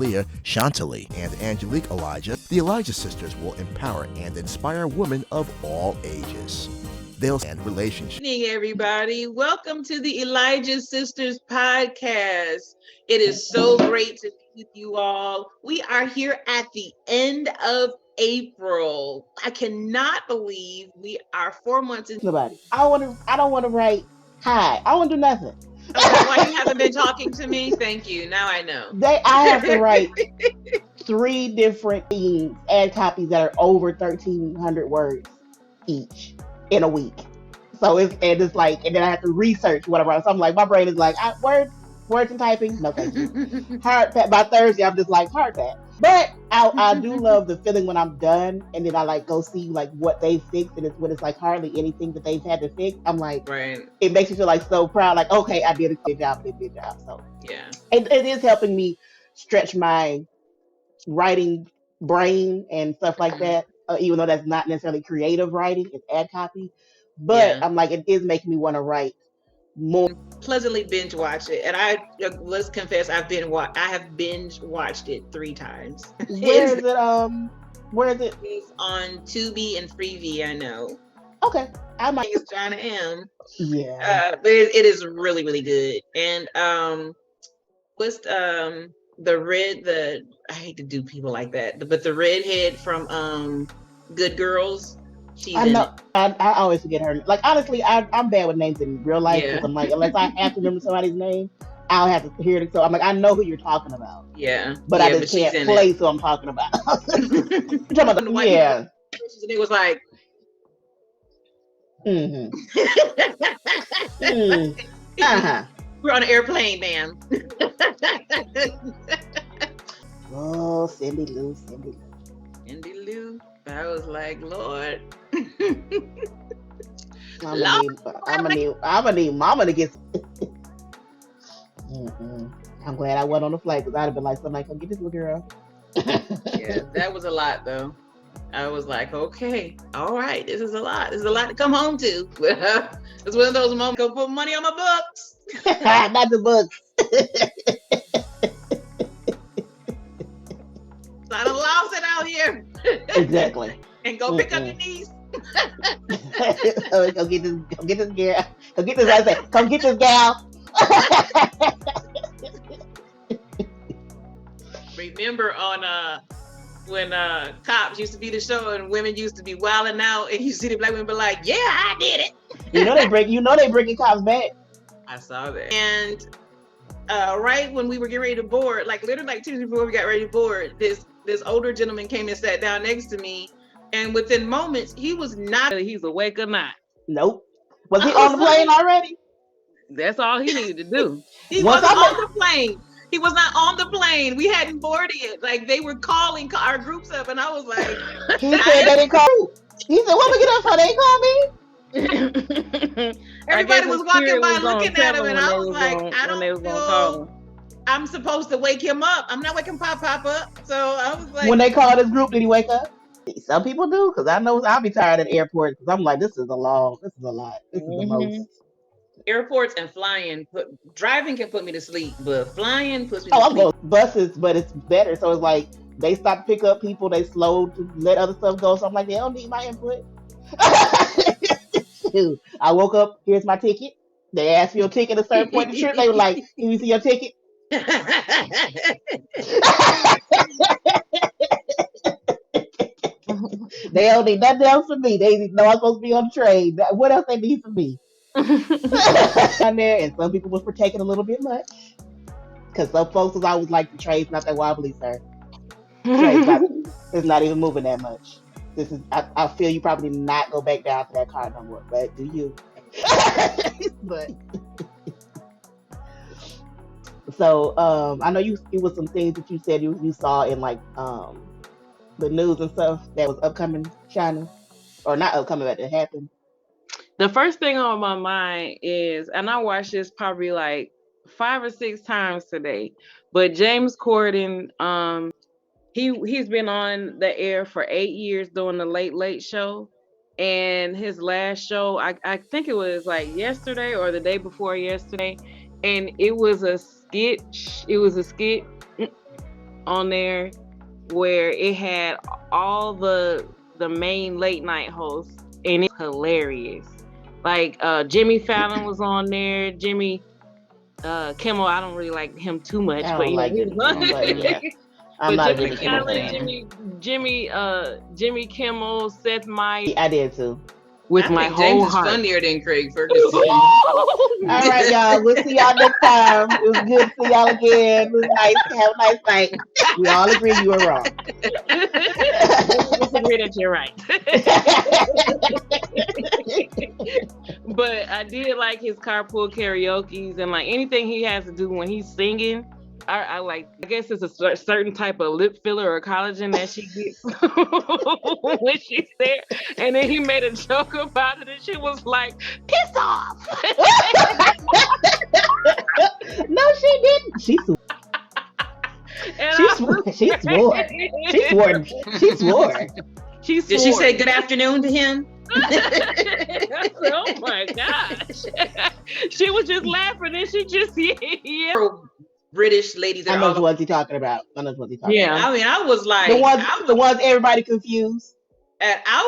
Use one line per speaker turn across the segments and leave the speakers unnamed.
Leah Chantilly and Angelique Elijah, the Elijah sisters will empower and inspire women of all ages. They'll end relationships.
Good evening, everybody. Welcome to the Elijah Sisters podcast. It is so great to be with you all. We are here at the end of April. I cannot believe we are 4 months into.
Nobody. I don't want to write hi. I want to do nothing.
Okay, why you haven't been talking to me? Thank you. Now I know.
I have to write 3 different things, ad copies that are over 1,300 words each in a week. So it's like, and then I have to research what I write. So I'm like, my brain is like, words and typing. No, thank you. Hard pat. By Thursday, I'm just like hard pat. But I do love the feeling when I'm done, and then I like go see like what they fixed, and it's like hardly anything that they've had to fix. I'm like,
right.
It makes me feel like so proud. Like, okay, I did a good job. So
yeah,
it is helping me stretch my writing brain and stuff like that. Even though that's not necessarily creative writing, it's ad copy. But I'm like, it is making me want to write more.
Pleasantly binge watch it, and let's confess, I have binge watched it 3 times.
Where is it?
It's on Tubi and Freevee. I know.
Okay, I might.
It's John M.
Yeah,
but it is really, really good. And what's the I hate to do people like that, but the redhead from Good Girls.
I know. I always forget her. Like, honestly, I'm bad with names in real life because I'm like, unless I have to remember somebody's name, I'll have to hear it. So I'm like, I know who you're talking about.
Yeah.
But I just can't place who I'm talking about. You're talking about the
yeah. And it was like.
Mm-hmm.
We're on an airplane, ma'am.
Oh, Cindy Lou.
I was like, Lord.
I'm gonna need Mama to get. I'm glad I wasn't on the flight because I'd have been like, somebody come get this little girl.
Yeah, that was a lot though. I was like, okay, all right, this is a lot. This is a lot to come home to. It's one of those moments. Go put money on my books.
Not the books.
I done lost it out here.
Exactly.
And go pick up your niece.
Go get this girl. Go get this. I say, come get this gal.
Remember on when Cops used to be the show and women used to be wilding out, and you see the black women be like, "Yeah, I did it."
You know they bringing Cops back.
I saw that. And right when we were getting ready to board, like literally like 2 days before we got ready to board, this older gentleman came and sat down next to me, and within moments he was not. He's awake or not.
Nope. Was he on the plane already?
That's all he needed to do. He wasn't on the plane. He was not on the plane. We hadn't boarded it. Like, they were calling our groups up, and I was like,
he said they didn't call you. He said, what we get up for? They call me?
Everybody was walking by looking at him, and I was like, I don't feel I'm supposed to wake him up. I'm not waking Pop up. So I was like,
when they called his group, did he wake up? Some people do, because I know I'll be tired at the airport because I'm like, this is a lot. This is the most.
Airports and flying, driving can put me to sleep, but flying puts me to sleep.
I'm going buses, but it's better. So it's like they stop to pick up people, they slow to let other stuff go. So I'm like, they don't need my input. I woke up, here's my ticket. They asked me your ticket at a certain point in the trip. They were like, can you see your ticket? They don't need nothing else from me. They know I'm supposed to be on the train. What else they need from me? Down there, and some people was taking a little bit much, because some folks was always like, the train's not that wobbly, sir. It's not even moving that much. This is I feel you probably not go back down to that car no more, but do you? But so I know it was some things that you said you saw in like the news and stuff that was upcoming, China, or not upcoming, but it happened.
The first thing on my mind is, and I watched this probably like 5 or 6 times today, but James Corden, he's been on the air for 8 years doing the Late Late Show, and his last show, I think it was like yesterday or the day before yesterday, and it was a skit. on there where it had all the main late night hosts, and it's hilarious. Like Jimmy Fallon was on there. Jimmy Kimmel, I don't really like him too much,
I
but
don't like
he
Jimmy
was on.
Kimmel, but yeah. I'm
But
not a
Jimmy
Jimmy Kimmel
Fallon,
fan.
Jimmy Kimmel, Seth Meyers.
I did too.
With
I
my
think
whole
James is
heart.
funnier than Craig Ferguson.
All right, y'all. We'll see y'all next time. It was good to see y'all again. It was nice to have a nice night. We all agree you were wrong.
I disagree that you're right. But I did like his carpool karaoke's and like anything he has to do when he's singing. I like. I guess it's a certain type of lip filler or collagen that she gets when she's there. And then he made a joke about it, and she was like, "Piss off."
No, she didn't. She swore. She swore. She swore. She swore.
She swore.
Did she say good afternoon to him?
Oh my gosh. She was just laughing and she just yeah.
British ladies that
I know what you're talking about.
I mean, I was like
the ones everybody confused.
And I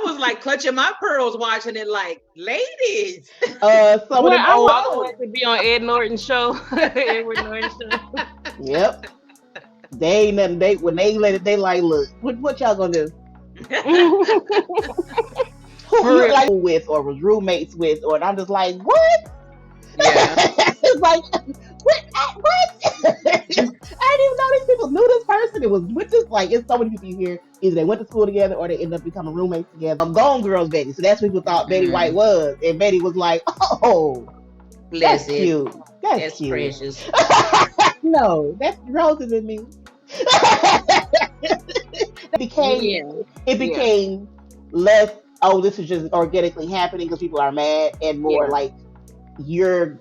was like clutching my pearls watching it like, ladies.
Some of them
I wanted to be on Ed Norton's show. Edward Norton's show.
Yep. They ain't nothing. When they let it, they like, look, what y'all gonna do? Who you like with or was roommates with, or and I'm just like, what?
Yeah.
It's like, what? I didn't even know these people knew this person. It was just like, it's so many people here. Either they went to school together or they ended up becoming roommates together. Gone Girls Betty. So that's what people thought Betty White was. And Betty was like, oh, that's cute. That's cute.
Precious.
No, that's Rosie than me. It became less, oh, this is just organically happening because people are mad, and more like you're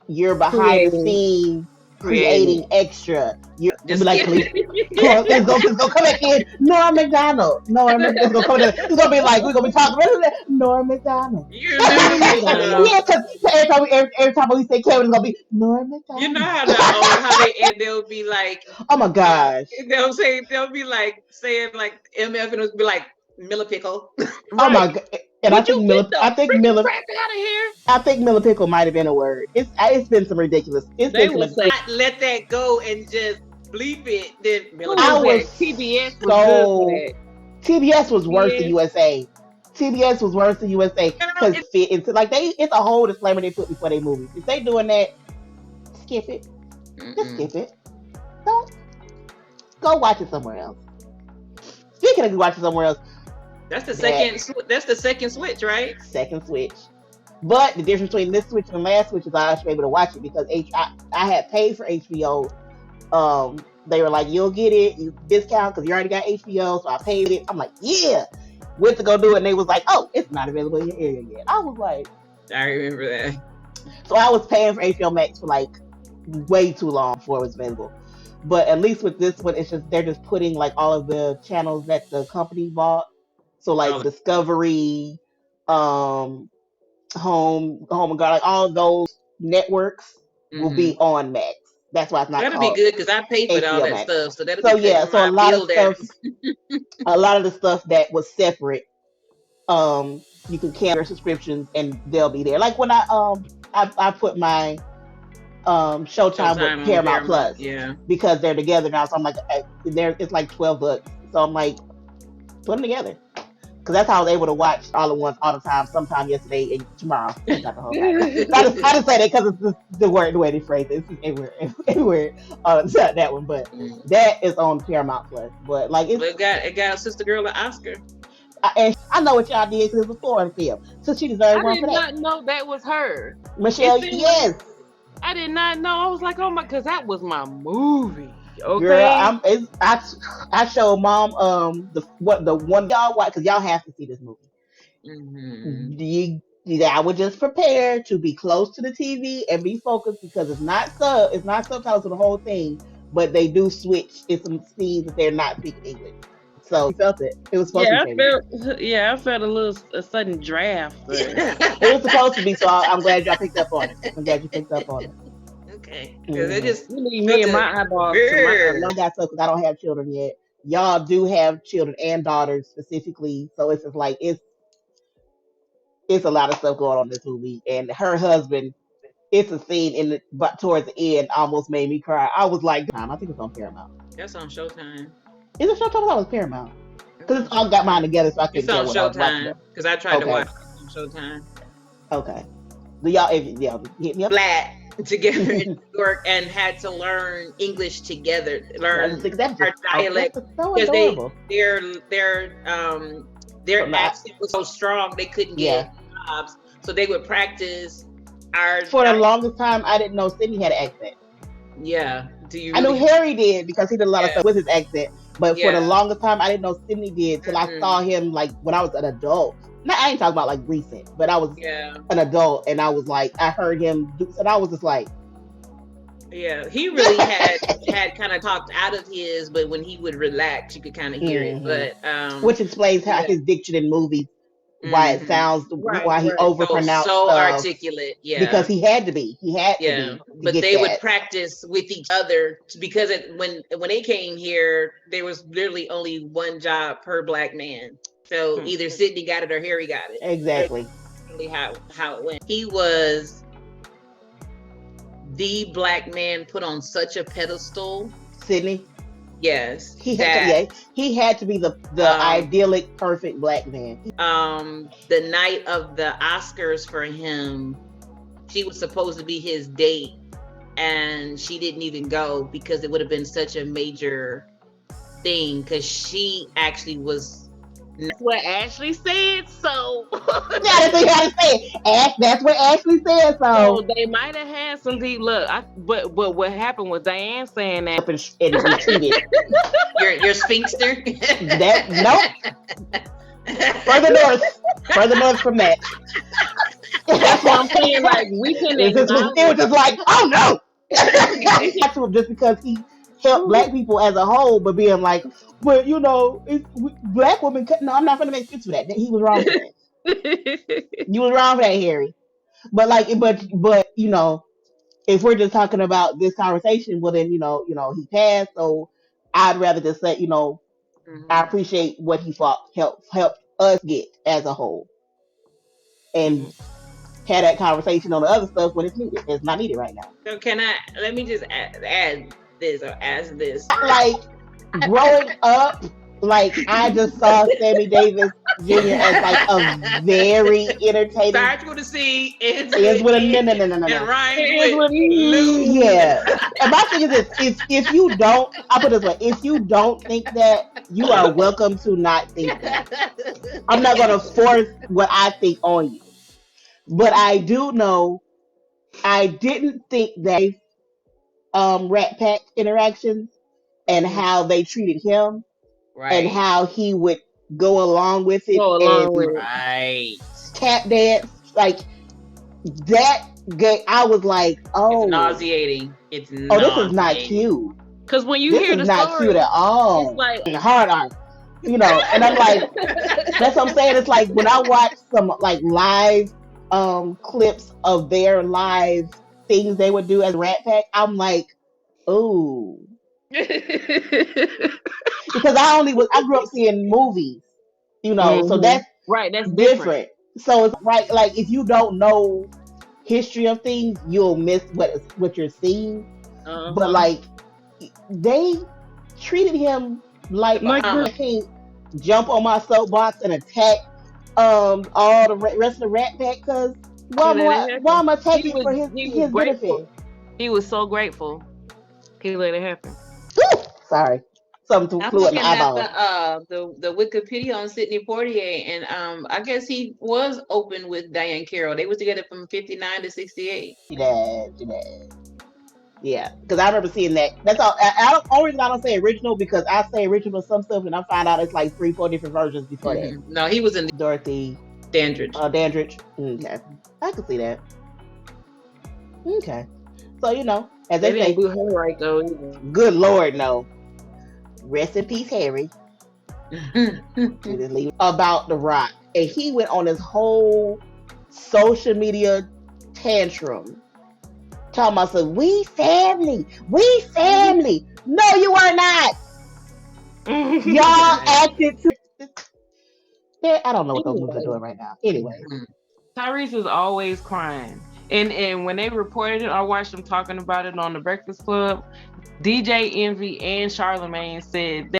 behind the scenes creating extra. You're like, let's go come back in. Norm McDonald. It's gonna come in. It's gonna be like we're gonna be talking about Norm McDonald.
You remember?
Yeah, because every time we say Kevin, it's gonna be Norm McDonald.
You know how they'll be like,
oh my gosh.
They'll be like saying like MF, and it'll be like Miller Pickle.
Right. Oh my god. And I think Miller Pickle might have been a word. It's been some ridiculous.
They will say, let that go and just bleep it. Then
TBS was good.
TBS was worse than USA. TBS was worse than USA because it's like it's a whole disclaimer they put before they movies. If they doing that, skip it. Just skip it. Don't go watch it somewhere else. Speaking of watching somewhere else.
That's the second. That's the second switch, right?
Second switch. But the difference between this switch and the last switch is I was able to watch it because I had paid for HBO. They were like, "You'll get it, you discount because you already got HBO." So I paid it. I'm like, "Yeah." Went to go do it, and they was like, "Oh, it's not available in your area yet." I was like,
"I remember that."
So I was paying for HBO Max for like way too long before it was available. But at least with this one, it's just they're just putting like all of the channels that the company bought. So like Discovery, Home and God, like all of those networks will be on Max. That's why it's not.
That'll be good because I paid for all that
Max.
stuff. So that'll be
good. So a lot of stuff, a lot of the stuff that was separate, you can cancel your subscriptions and they'll be there. Like when I put my Showtime with Paramount Plus, because they're together now. So I'm like, it's like $12. So I'm like, put them together. Because that's how I was able to watch all at once, all the time, sometime yesterday and tomorrow. Not the whole time. I just say that because it's the way they phrase it. It's everywhere that one. But that is on Paramount Plus. But like it
got a sister girl an Oscar.
And I know what y'all did because it was a foreign film. So she deserved one for that.
I did not know that was her.
Michelle, yes.
I did not know. I was like, oh my, because that was my movie. Okay.
Girl, I showed Mom the one y'all watch because y'all have to see this movie. I would just prepare to be close to the TV and be focused because it's not subtitles to the whole thing, but they do switch in some scenes that they're not speaking English. So you felt it. It was supposed to be.
I felt a sudden draft.
It was supposed to be. So I'm glad y'all picked up on it. I'm glad you picked up on it.
Okay. Because it just
You leave me and my eyeballs to my
I got stuff because I don't have children yet. Y'all do have children and daughters specifically, so it's just like it's a lot of stuff going on in this movie. And her husband, it's a scene but towards the end almost made me cry. I was like, I think it's on Paramount.
That's on Showtime.
Is it Showtime? I thought it was Paramount. Because it's all got mine together, so I couldn't
It's on
tell what I was watching.
Showtime. Because I tried to watch it on Showtime.
Okay. Do y'all hit me up?
Black together in New York and had to learn English together, learn our dialect because their accent was so strong they couldn't get jobs, so they would practice our.
For the longest time, I didn't know Sydney had an accent.
Yeah,
I knew Harry did because he did a lot of stuff with his accent, but for the longest time, I didn't know Sydney did till I saw him like when I was an adult. Now, I ain't talking about like recent, but I was an adult and I was like, I heard him do, and I was just like,
yeah, he really had kind of talked out of his, but when he would relax, you could kind of hear it. But
which explains how his diction in movies, why it sounds, why he overpronounced
so articulate,
because he had to be,
but they would practice with each other because when they came here, there was literally only one job per Black man. So either Sydney got it or Harry got it.
Exactly.
That's really how it went. He was the Black man put on such a pedestal.
Sydney?
Yes.
He had to be the idyllic, perfect Black man.
The night of the Oscars for him, she was supposed to be his date, and she didn't even go because it would have been such a major thing because she actually was. That's what Ashley said, so
that's what Ashley said, so
they might have had some deep look. But what happened was Diane saying that
and retreated.
Your sphinxter.
Nope. Further north from that.
That's what I'm saying. Like we can.
It was just like, oh no. Just because he helped Black people as a whole, but being like, but you know, Black women. No, I'm not going to make sense for that. He was wrong for that. You was wrong for that, Harry. But you know, if we're just talking about this conversation, well then you know he passed. So I'd rather just say I appreciate what he helped us get as a whole, and had that conversation on the other stuff when it's needed. It's not needed right now.
So let me just add this or ask this.
Like growing up, like I just saw Sammy Davis Jr. as like a very entertaining.
Starts with a C, ends
with a no.
And rhymes with Lou.
Yeah. And my thing is if you don't, I'll put it this way, if you don't think that, you are welcome to not think that. I'm not gonna force what I think on you. But I do know I didn't think that Rat Pack interactions and how they treated him and how he would go along with it tap dance like that. I was like, oh,
it's nauseating. This
is not cute.
Because when you hear the story,
not cute at all.
It's like
hard on, and I'm like, that's what I'm saying. It's like when I watch some like live clips of their live things they would do as Rat Pack, I'm like, ooh. Because I grew up seeing movies, so that's
right. That's
different. So it's right, like if you don't know history of things, you'll miss what you're seeing. But like they treated him like I can't jump on my soapbox and attack all the rest of the Rat Pack because why am I attacking for his benefit?
He was so grateful. He let it happen.
Sorry. Something flew in my eyeball.
The Wikipedia on Sidney Poitier, and I guess he was open with Diane Carroll. They was together from 59 to 68.
Yeah, because I remember seeing that. That's all. Only reason I don't say original because I say original some stuff and I find out it's like 3-4 different versions before that.
No, he was in
Dorothy
Dandridge.
Dandridge. Okay, I can see that. Okay, so as they say,
do her right though.
Good Lord, no. Rest in peace, Harry. About The Rock, and he went on his whole social media tantrum Talking about some, we family. We family. No, you are not. Y'all acted too. I don't know what those movies are doing right now. Anyways.
Tyrese is always crying. And when they reported it, I watched them talking about it on the Breakfast Club. DJ Envy and Charlamagne said